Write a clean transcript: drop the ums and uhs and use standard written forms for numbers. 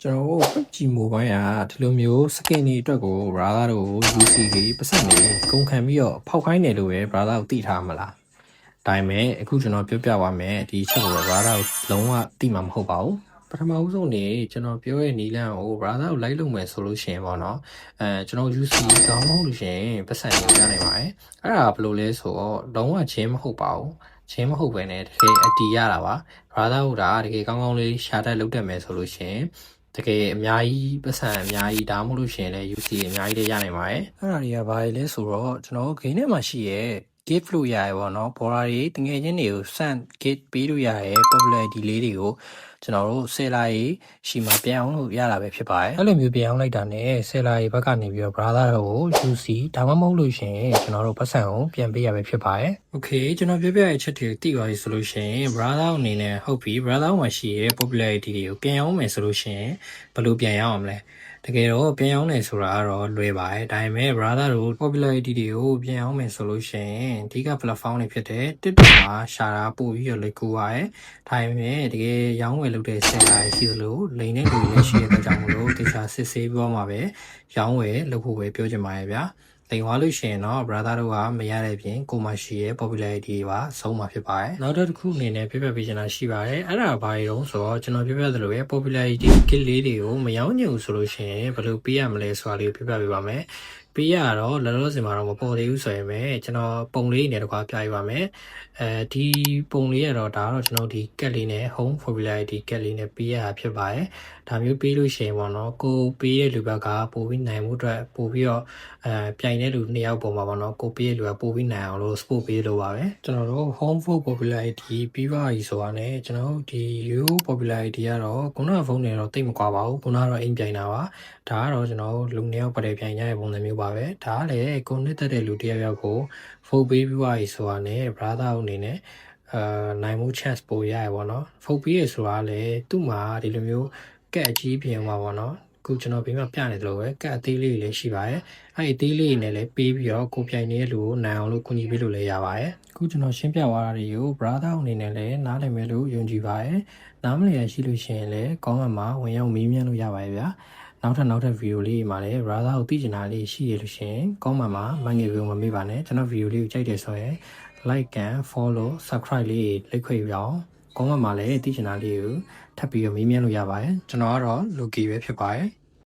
ကျွန်တော်တို့ PUBG Mobile ဒီလိုမျိုး skin တွေအတွက်ကို brother တို့ UC တွေပတ်စံနေကုန်ခံပြီးတော့ဖောက်ခိုင်းတယ်လို့ပဲ brother ကိုသိထားမလားဒါပေမဲ့အခုကျွန်တော်ပြောပြပါမယ်ဒီချက်ကို brother ကိုလုံးဝသိမှာမဟုတ်ပါဘူးပထမဦးဆုံးနေကျွန်တော်ပြောရဲ့နီလန်းကို brother ကိုလိုက်လုပ်မယ်ဆိုလို့ရှိရင်ပေါ့နော်ကျွန်တော် UC ကောင်းလို့ရှိရင်ပတ်စံနေရနိုင်ပါတယ်အဲ့ဒါဘယ်လိုလဲဆိုတော့လုံးဝချင်းမဟုတ်ပါဘူးချင်းမဟုတ်ပဲねတကယ်အတီးရတာပါ brother ဟိုဒါတကယ်ကောင်းကောင်းလေးရှာတက်လုပ်တတ်မယ်ဆိုလို့ရှိရင်တကယ်အများကြီးပတ်စံအများကြီးဒါမှမဟုတ်လို့ရှိရင်လည်း UC အများကြီးတွေရနိုင်ပါတယ်အဲ့ဒါတွေကဘာလဲဆိုတော့ကျွန်တော် game ထဲမှာရှိရဲ့ gift လို့ရရပေါ့နော်ဘော်ရာတွေတကယ်ချင်းတွေကို send gift ပေးလို့ရရဲ့ popularity လေးတွေကိုကျွန်တော်တို့ဆယ်လာရေးရှိမှပြန်အောင်လို့ရတာပဲဖြစ်ပါတယ်အဲ့လိုမျိုးပြန်အောင်လိုက်တာနဲ့ဆယ်လာရေးဘက်ကနေပြီးတော့ brother တို့ကို UC ဒါမှမဟုတ်လို့ရှိရင်ကျွန်တော်တို့ပတ်စံကိုပြန်ပေးရပဲဖြစ်ပါတယ် okay ကျွန်တော်ပြောပြရဲ့ချက်တွေသိပါပြီဆိုလို့ရှိရင် brother အနေနဲ့ဟုတ်ပြီ brother မှာရှိရဲ့ popularity တွေကိုပြန်အောင်မယ်ဆိုလို့ရှိရင်ဘယ်လိုပြန်ရအောင်မလဲတကယ်တော့ပြန်အောင်နေဆိုတာကတော့လွယ်ပါတယ်ဒါပေမဲ့ brother တို့ popularity တွေကိုပြန်အောင်မယ်ဆိုလို့ရှိရင်အဓိက platform တွေဖြစ်တဲ့ TikTok မှာရှာတာပို့ပြီးတော့လက်ကူပါတယ်ဒါပေမဲ့တကယ်ရောင်းဝယ်လုပ်တဲ့ seller ရှိသလိုလိန်တဲ့လူတွေလည်းရှိတဲ့အတွက်ကြောင့်မလို့တခြားစစ်ဆေးပြောမှာပဲရောင်းဝယ်လုပ်ဖို့ပဲပြောချင်ပါတယ်ဗျာလိန်သွားလို့ရှိရင်တော့ brother တို့ကမရတဲ့ပြင်ကိုမရှိရဲ့ popularity ပါဆုံးမှာဖြစ်ပါတယ်နောက်တစ်ခုအနေနဲ့ပြပြပေးချင်တာရှိပါတယ်အဲ့ဒါဘာတွေတုံးဆိုတော့ကျွန်တော်ပြပြသလိုပဲ popularity kit လေးတွေကိုမရောင်းညင်ဘူးဆိုလို့ရှိရင်ဘယ်လိုပေးရမလဲဆိုတာလေးပြပြပေးပါမယ်ပေးရတော့လောလောဆယ်မှာတော့မပေါ်သေးဘူးဆိုရင်ပဲကျွန်တော်ပုံလေးနဲ့တကွာပြပြပါမယ်ဒီပုံလေးရတော့ဒါကတော့ကျွန်တော်ဒီ cat လေးနဲ့ home popularity cat လေးနဲ့ပေးရတာဖြစ်ပါတယ်ဒါမျိုးပေးလို့ရှိရင်ပေါ့နော်ကိုပေးတဲ့လူဘက်ကပို့ပြီးနိုင်မှုအတွက်ပို့ပြီးတော့ပြိုင်တဲ့လူ2ယောက်ပုံမှာပေါ့နော်ကိုပေးတဲ့လူကပို့ပြီးနိုင်အောင်လို့ support ပေးလို့ပါပဲကျွန်တော်တို့ home for popularity ပြီးပါပြီဆိုတာနဲ့ကျွန်တော်တို့ဒီ you popularity ကတော့ခုနကဖုန်းတွေတော့တိတ်မကွာပါဘူးခုနကတော့အိမ်ပြိုင်တာပါဒါကတော့ကျွန်တော်တို့လူ2ယောက်ပတ်တဲ့ပြိုင်ကြတဲ့ပုံစံမျိုးပါပဲဒါကလည်းကိုနှစ်သက်တဲ့လူ1ယောက်ကို vote ပေးပြီးပါပြီဆိုတာနဲ့ brother အနေနဲ့နိုင်မှု chance ပိုရရပေါ့နော် vote ပေးရဆိုတာလည်းသူ့မှာဒီလိုမျိုးကက်အကြီးပြင်မှာပေါ့နော်ခုကျွန်တော်ပြီးမှပြနေတယ်လို့ပဲကက်အသေးလေးတွေလည်းရှိပါတယ်အဲ့အသေးလေးတွေနဲ့လည်းပေးပြီးတော့ကိုပြိုင်နေတဲ့လူကိုနိုင်အောင်လို့ကူညီပေးလို့လည်းရပါတယ်ခုကျွန်တော်ရှင်းပြသွားတာတွေကို brother အနေနဲ့လည်းနားလည်မယ်လို့ယုံကြည်ပါတယ်နားမလည်ရရှိလို့ရှိရင်လည်း comment မှာဝင်ရောက်မေးမြန်းလို့ရပါတယ်ဗျာနောက်ထပ်ဗီဒီယိုလေးမှာလည်း brother ကိုသိချင်တာလေးရှိရလို့ရှိရင် comment မှာမငယ်ဗီဒီယိုမှာမေးပါနဲ့ကျွန်တော်ဗီဒီယိုလေးကိုကြိုက်တယ်ဆိုရင် like and follow subscribe လေးလိတ်ခွေပြအောင် comment မှာလည်းသိချင်တာလေးကိုထပ်ပြီးတော့မေးမြန်းလို့ရပါတယ်ကျွန်တော်ကတော့ Loki ပဲဖြစ်ပါတယ်